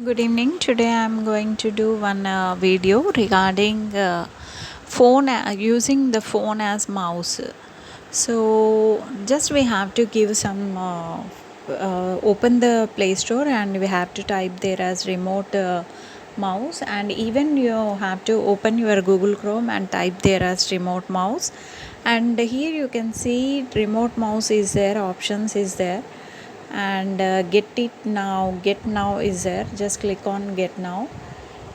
Good evening. Today I'm going to do one video regarding phone using the phone as mouse. So just we have to give some open the Play Store and we have to type there as remote mouse, and even you have to open your Google Chrome and type there as remote mouse, and here you can see remote mouse is there, options is there, and get now is there. Just click on get now,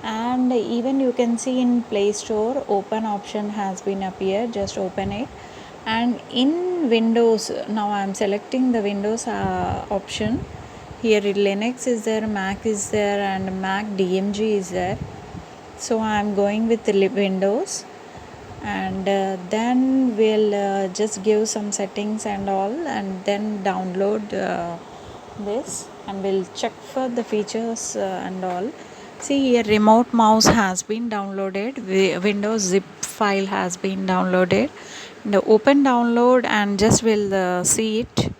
and even you can see in Play Store open option has been appeared. Just open it, and in Windows, now I am selecting the Windows option. Here Linux is there, Mac is there, and Mac DMG is there. So I am going with the Windows, and then we'll just give some settings and all, and then download this, and we'll check for the features and all. See here, remote mouse has been downloaded, Windows zip file has been downloaded. The open download, and just will see it.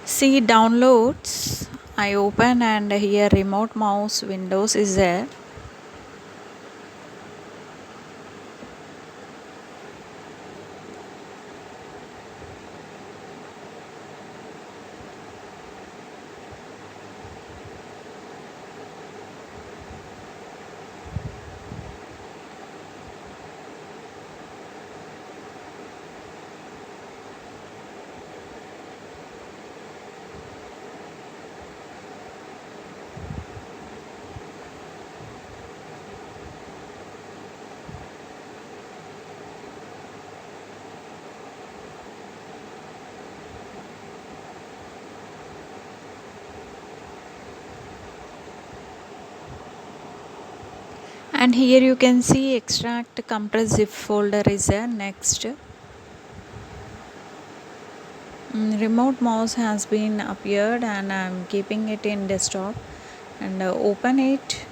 See downloads, I open, and here remote mouse Windows is there. And here you can see extract compress zip folder is there. Next, remote mouse has been appeared, and I'm keeping it in desktop, and open it.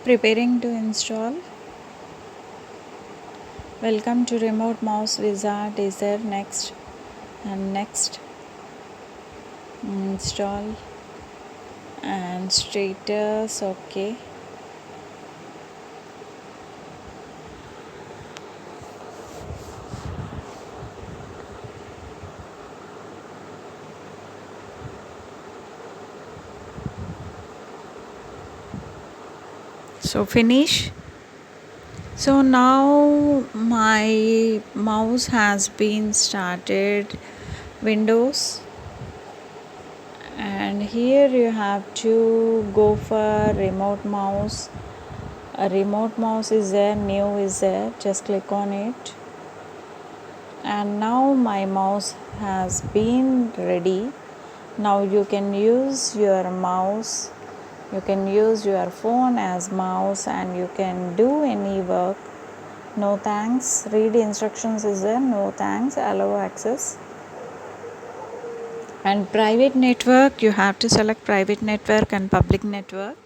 Preparing to install. Welcome to remote mouse wizard is there. Next, and next, install, and status okay. So finish. So now my mouse has been started Windows, and here you have to go for remote mouse. A remote mouse is there, new is there. Just click on it, and now my mouse has been ready. Now you can use your mouse, you can use your phone as mouse, and you can do any work. No thanks, read instructions is there. No thanks, allow access. And private network, you have to select private network and public network,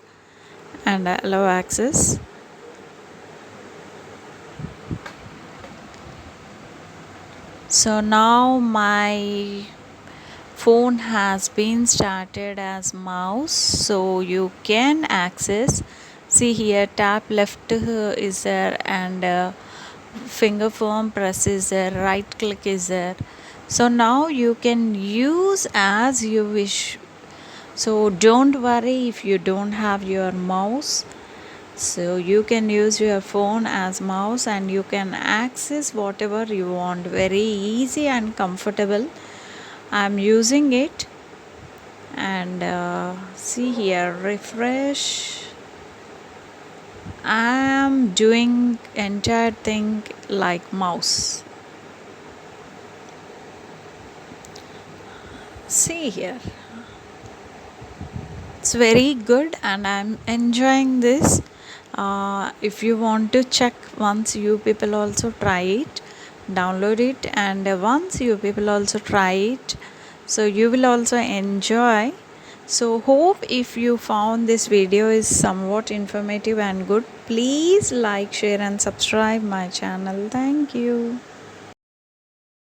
and allow access. So now my phone has been started as mouse, so you can access. See here, tap left is there, and finger firm press is there, right click is there. So now you can use as you wish. So don't worry if you don't have your mouse. So you can use your phone as mouse, and you can access whatever you want. Very easy and comfortable. I'm using it, and see here, refresh. I am doing entire thing like mouse. See here, it's very good, and I'm enjoying this. If you want to check, once you people also try it, download it, and once you people also try it, so you will also enjoy. So hope if you found this video is somewhat informative and good, please like, share and subscribe my channel. Thank you.